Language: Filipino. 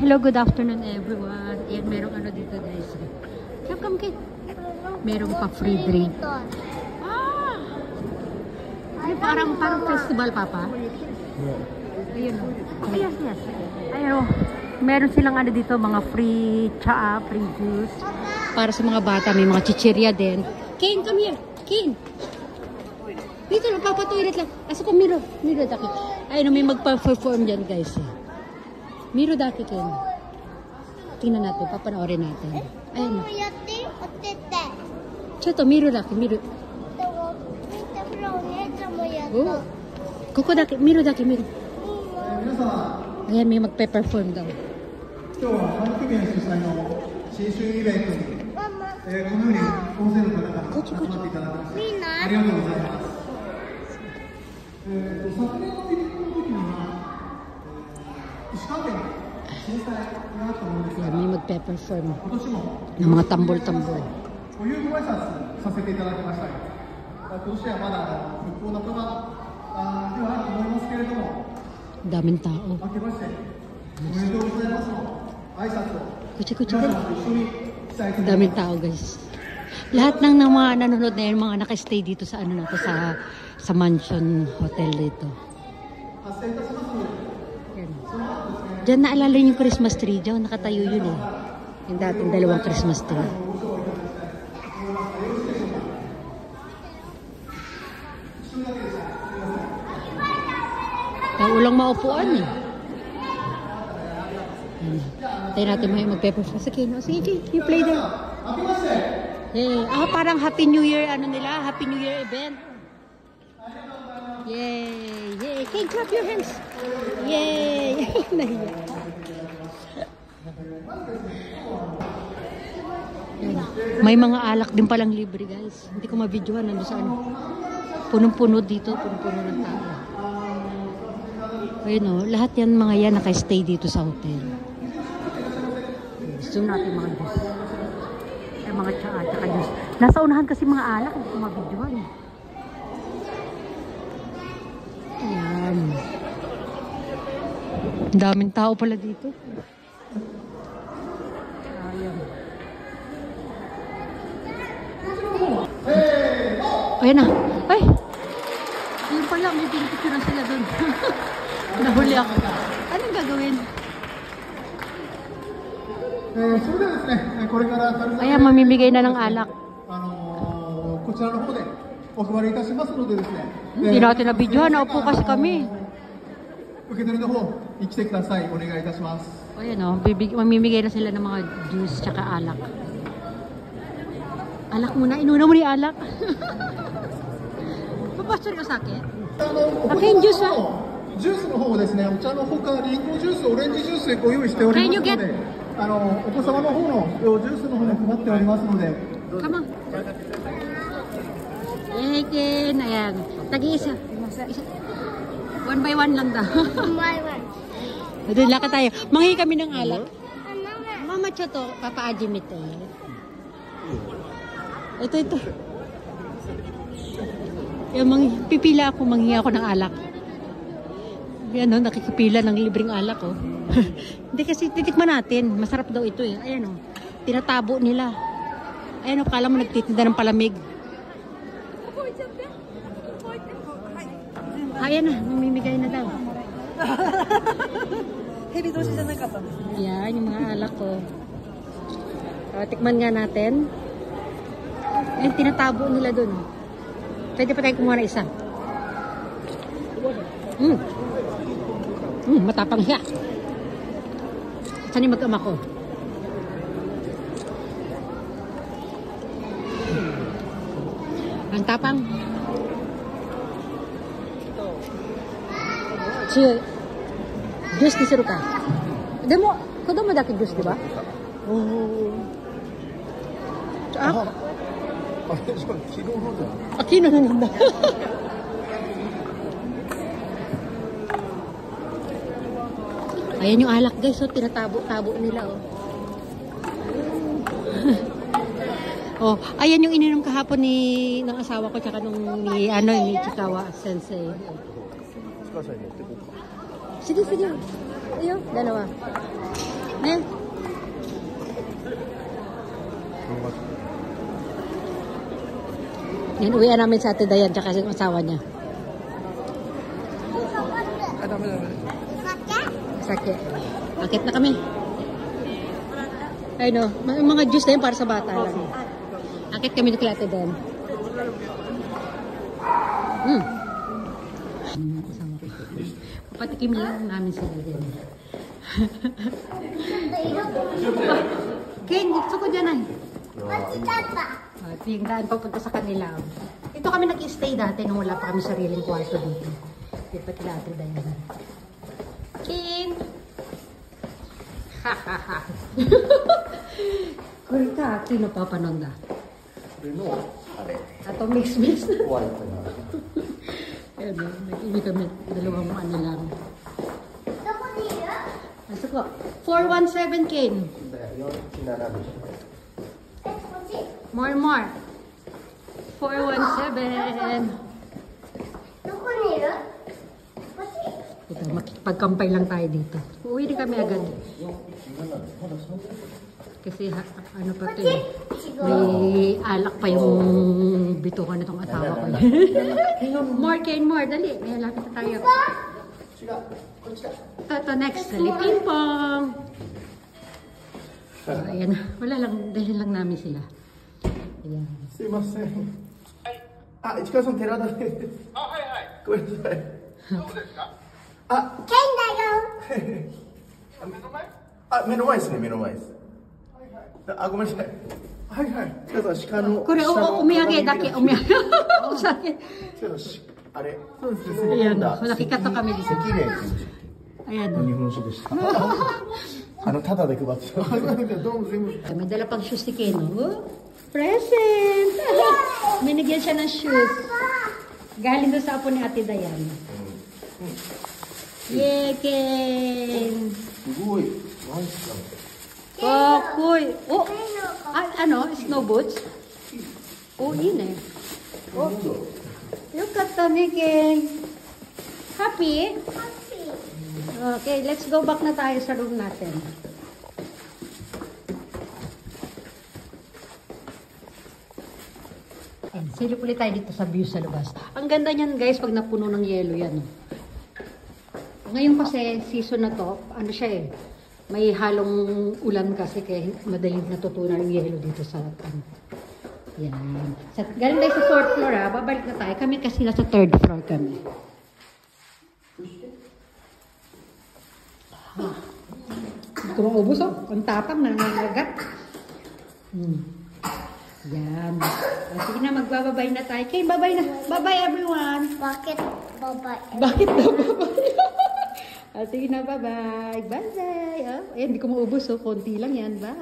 Hello, good afternoon everyone. Ayan, merong ano dito guys. Come, kid. Merong pa free drink. Ay, parang festival, Papa. Ayun. Yes. Ayun. Meron silang ano dito, mga free tsaa, free juice. Para sa mga bata, may mga chichirya din. Kane, come here. Kane. Dito lang, papatoilet lang. Asa ko, Miro daki. Ayun, may magpa-perform dyan, guys. Miro daki, Kane. Tingnan natin, papanoorin natin. Ayun. Choto, Miro daki, Miro. Oh. Koko daki, Miro daki, Miro. Ayan, may magpe-perform daw. Kochi. Ayan, may magpe-perform ng mga tambol-tambol. Daming tao. Kuchi. Daming tao, guys. Lahat ng mga nanonood na yun, mga naka-stay dito sa ano nato, sa mansion hotel dito. Diyan naalala yung Christmas tree. Diyan nakatayo yun eh. Yung dating dalawang Christmas tree. Ulang maupuan eh. Tayo natin may mag-perform sa kino. Sige, you play there. Hey, parang Happy New Year ano nila, Happy New Year event. Yay! Hey, clap your hands. Yay! Nahiya. May mga alak din palang libre, guys. Hindi ko ma-videohan nandun sa ano. Punong-puno dito, punong-puno ng tao. Ayun o, lahat yan mga yan naka-stay dito sa hotel. Gusto natin mga juice. Ay, mga tsaa, tsaka juice. Nasa unahan kasi mga alak, hindi ko ma-videohan. Ayan. Daming tao pala dito. Ayan. Ayan na. Ay! Ayun pala, may pinipicture na sila dun. Nahuli ako. Anong gagawin? Ayan, mamimigay na ng alak. Hindi natin na-videohan. Naupo kasi kami. Ayan o, mamimigay na sila ng mga juice tsaka alak. Alak muna. Inuna mo ni alak. Papastor ka sa akin? Akin juice ha? ジュースの方ですね、お茶のほかリンゴジュース、オレンジジュースご用意しておりますので、お子様の方のジュースの方に配っておりますので。Come on. Ken, ayan. Tag-iisa. One by one lang daw. One by one. Doon lakad tayo. Manghi kami ng alak. Mama Choto, Papa Ajimit eh. Ito. Pipila ako, manghi ako ng alak. Ayan o, nakikipila ng libreng alak o. Hindi kasi titikman natin. Masarap daw ito eh. Ayan o, tinatabo nila. Ayan o, kala mo nagtitinda ng palamig. Ayan na, namimigay na daw. Ayan, yung mga alak ko. Tikman nga natin. Ayan, tinatabo nila dun. Pwede pa tayo kumuha na isa. Matapang siya. Saan yung mag-ama ko? Ang tapang. Juice ni Suruka. Demo, kodomo daki juice, di ba? Kino na nanda. Ayan yung alak guys, so tinatabo-tabo nila oh. Oh, ayan yung ininom kahapon ng asawa ko tsaka ni Chikawa Sensei. Sige. Ayun, dalawa. Ne? Yan, uwian namin sa Ate Dayan tsaka yung asawa niya. Sake. Akit na kami. Ay no, mga juice na yun para sa bata lang. Akit kami ni Ate Dayan. Patikim lang namin sila din. Ken, gusto ko dyan ay. Yung daan papunta sa kanila. Ito kami nag-stay dati nung wala pa kami sariling kwarto dito. Dito pa kila Ate Dayan. Ken! Ha ha ha. Kurita, sino papanood na? Ato mix-mix. Ano, nag-iwi kami. Dalawang ano lang. Asa ko? 417 Ken. More. 417. Ito, makikipagkampay lang tayo dito. Uwi din kami agad. Kasi ano pa ito eh. May alak pa yung bitukan nitong asawa ko. More Ken, more. Dali. May lapit na tayo. Ito next. Dali ping pong. So, ayan. Wala lang. Dahil lang namin sila. Ayan. Sumimasen. Ah, Ichikawa-san, Teradaです。あ、はいはい。ごめんなさい。どこですか？あ、ケンだよ。目の前？あ、目の前ですね、目の前です。あ、ごめんなさい。はいはい。鹿の。これお土産だけ、お土産。お酒。あれ。そうです。Ayan, nakikita kami dito. Ayan. 日本酒でした。ただで配ってた。どうもすいません。May dala pang shoes ni Ken. Oh, present! Minigyan siya ng shoes. Galing doon sa apo ni Ate Dayan. Yay, Ken! Uy, nice lang. Kokoy! Oh, ano? Snow boots? Oh, yun eh. Oh, look at ni Ken. Happy? Happy. Okay, let's go back na tayo sa room natin. Silip ulit tayo dito sa view sa labas. Ang ganda niyan guys pag napuno ng yelo yan. Ngayon kasi season na to, ano siya eh, may halong ulan kasi kaya madaling natutunan yung yelo dito sa yan. Galing tayo sa 4th floor ha, babalik na tayo. Kami kasi nasa 3rd floor kami. Hindi ko maubos oh, ang tapang nangangagat. Yan. Sige na, magbababay na tayo. Okay, babay na. Bye-bye everyone. Bakit babay? Bakit na babay? Sige na, bye-bye. Bye-bye. Oh, hindi ko maubos. Oh. Konti lang yan. Bye.